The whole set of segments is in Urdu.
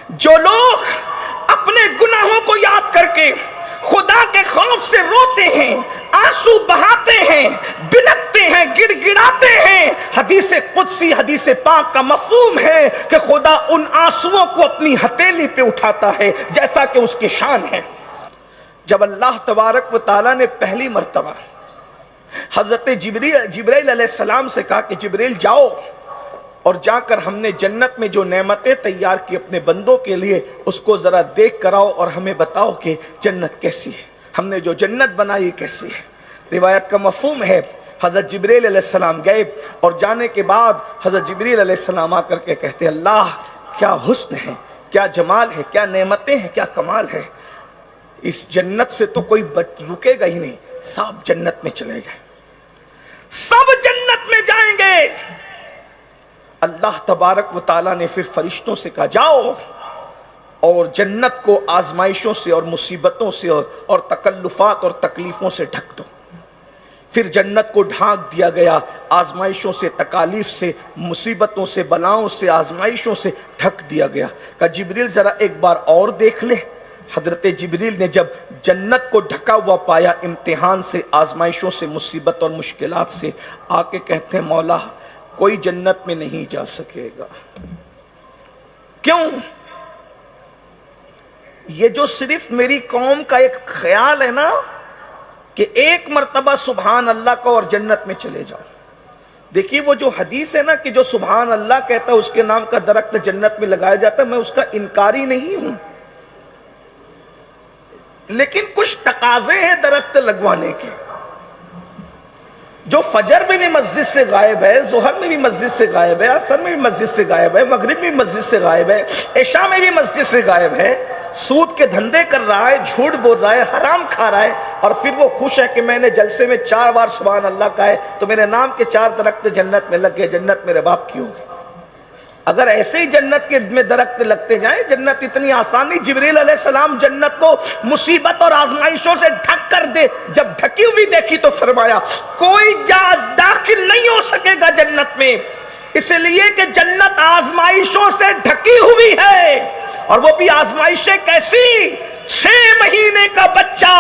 جو لوگ اپنے گناہوں کو یاد کر کے خدا کے خوف سے روتے ہیں، آنسو بہاتے ہیں، بلکتے ہیں، گڑ گڑاتے ہیں، حدیث قدسی حدیث پاک کا مفہوم ہے کہ خدا ان آنسوؤں کو اپنی ہتھیلی پہ اٹھاتا ہے جیسا کہ اس کی شان ہے۔ جب اللہ تبارک و تعالیٰ نے پہلی مرتبہ حضرت جبرائیل علیہ السلام سے کہا کہ جبرائیل جاؤ اور جا کر ہم نے جنت میں جو نعمتیں تیار کی اپنے بندوں کے لیے اس کو ذرا دیکھ کر آؤ اور ہمیں بتاؤ کہ جنت کیسی ہے، ہم نے جو جنت بنائی کیسی ہے۔ روایت کا مفہوم ہے حضرت جبرائیل علیہ السلام گئے اور جانے کے بعد حضرت جبرائیل علیہ السلام آ کر کے کہتے ہیں اللہ کیا حسن ہے، کیا جمال ہے، کیا نعمتیں ہیں، کیا کمال ہے، اس جنت سے تو کوئی رکے گا ہی نہیں، سب جنت میں چلے جائیں، سب جنت میں جائیں گے۔ اللہ تبارک و تعالیٰ نے پھر فرشتوں سے کہا جاؤ اور جنت کو آزمائشوں سے اور مصیبتوں سے اور تکلفات اور تکلیفوں سے ڈھک دو۔ پھر جنت کو ڈھانک دیا گیا، آزمائشوں سے، تکالیف سے، مصیبتوں سے، بلاؤں سے، آزمائشوں سے ڈھک دیا گیا۔ کہا جبریل ذرا ایک بار اور دیکھ لے۔ حضرت جبریل نے جب جنت کو ڈھکا ہوا پایا امتحان سے، آزمائشوں سے، مصیبت اور مشکلات سے، آ کے کہتے ہیں مولا کوئی جنت میں نہیں جا سکے گا۔ کیوں؟ یہ جو صرف میری قوم کا ایک خیال ہے نا کہ ایک مرتبہ سبحان اللہ کو اور جنت میں چلے جاؤ۔ دیکھیے وہ جو حدیث ہے نا کہ جو سبحان اللہ کہتا ہے اس کے نام کا درخت جنت میں لگایا جاتا ہے، میں اس کا انکاری نہیں ہوں، لیکن کچھ تقاضے ہیں درخت لگوانے کے۔ جو فجر میں بھی مسجد سے غائب ہے، ظہر میں بھی مسجد سے غائب ہے، عصر میں بھی مسجد سے غائب ہے، مغرب میں بھی مسجد سے غائب ہے، عشاء میں بھی مسجد سے غائب ہے، سود کے دھندے کر رہا ہے، جھوٹ بول رہا ہے، حرام کھا رہا ہے، اور پھر وہ خوش ہے کہ میں نے جلسے میں 4 بار سبحان اللہ کہا ہے تو میرے نام کے 4 درخت جنت میں لگ گئے، جنت میرے باپ کی ہوگی۔ اگر ایسے ہی جنت کے میں درخت لگتے جائیں، جنت اتنی آسان نہیں۔ جبریل علیہ السلام جنت کو مصیبت اور آزمائشوں سے ڈھک کر دے، جب ڈھکی ہوئی دیکھی تو فرمایا کوئی داخل نہیں ہو سکے گا جنت میں، اس لیے کہ جنت آزمائشوں سے ڈھکی ہوئی ہے۔ اور وہ بھی آزمائشیں کیسی؟ 6 مہینے کا بچہ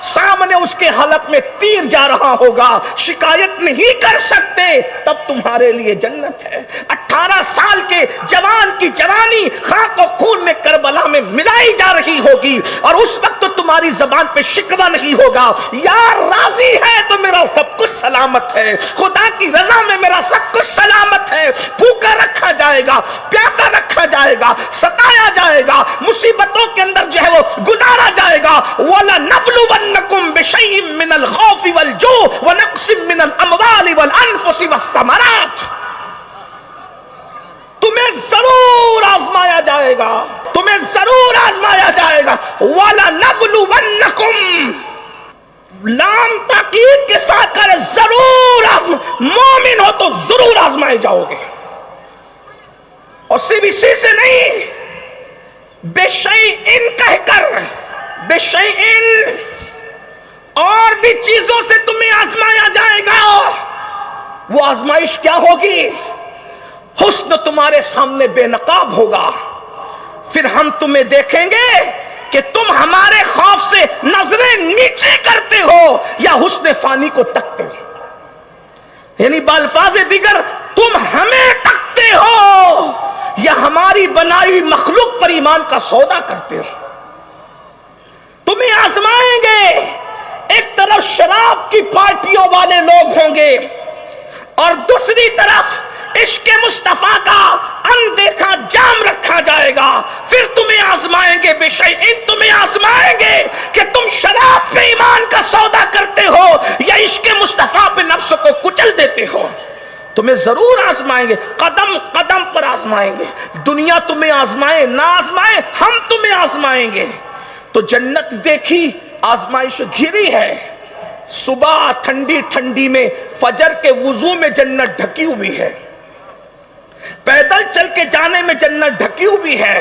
سامنے اس کے حلق میں تیر جا رہا ہوگا، شکایت نہیں کر سکتے، تب تمہارے لیے جنت ہے۔ 18 سال کے جوان کی جوانی خاک و خون میں کربلا میں ملائی جا رہی ہوگی، اور اس وقت تو تمہاری زبان پہ شکوہ نہیں ہوگا، یار راضی ہے تو میرا سب کچھ سلامت ہے، خدا کی رضا میں میرا سب کچھ سلامت ہے۔ بھوکا رکھا جائے گا، پیاسا رکھا جائے گا، ستایا جائے گا، مصیبتوں کے اندر جو ہے وہ گزارا جائے گا۔ وَلَنَبْلُوَنَّكُمْ بِشَيْءٍ مِّنَ الْخَوْفِ وَالْجُوعِ وَنَقْصٍ مِّنَ الْأَمْوَالِ وَالْأَنفُسِ وَالثَّمَرَاتِ، تمہیں ضرور آزمایا جائے گا، تمہیں ضرور آزمایا جائے گا۔ وَلَنَبْلُوَنَّكُمْ لام تاکید کے ساتھ کرے ضرور مومن ہو تو ضرور آزمائے جاؤ گے، اور صرف اسی سے نہیں، بے شیئن کہہ کر، بے شیئن اور بھی چیزوں سے تمہیں آزمایا جائے گا۔ وہ آزمائش کیا ہوگی؟ حسن تمہارے سامنے بے نقاب ہوگا، پھر ہم تمہیں دیکھیں گے کہ تم ہمارے خوف سے نظریں نیچے کرتے ہو یا حسن فانی کو تکتے ہو، یعنی بالفاظ دیگر تم ہمیں تکتے ہو یا ہماری بنائی ہوئی مخلوق پر ایمان کا سودا کرتے ہو۔ تمہیں آزمائیں گے، ایک طرف شراب کی پارٹیوں والے لوگ ہوں گے اور دوسری طرف عشق مصطفیٰ کا اندیکھا جام رکھا جائے گا، پھر تمہیں آزمائیں گے، بے شیئن تمہیں آزمائیں گے کہ تم شراب پہ ایمان کا سودا کرتے ہو یا عشق مصطفیٰ پہ نفس کو کچل دیتے ہو۔ تمہیں ضرور آزمائیں گے، قدم قدم پر آزمائیں گے، دنیا تمہیں آزمائے نہ آزمائے ہم تمہیں آزمائیں گے۔ تو جنت دیکھی، آزمائش گھری ہے، صبح ٹھنڈی ٹھنڈی میں فجر کے وضو میں جنت ڈھکی ہوئی ہے، پیدل چل کے جانے میں جنت ڈھکی ہوئی ہے،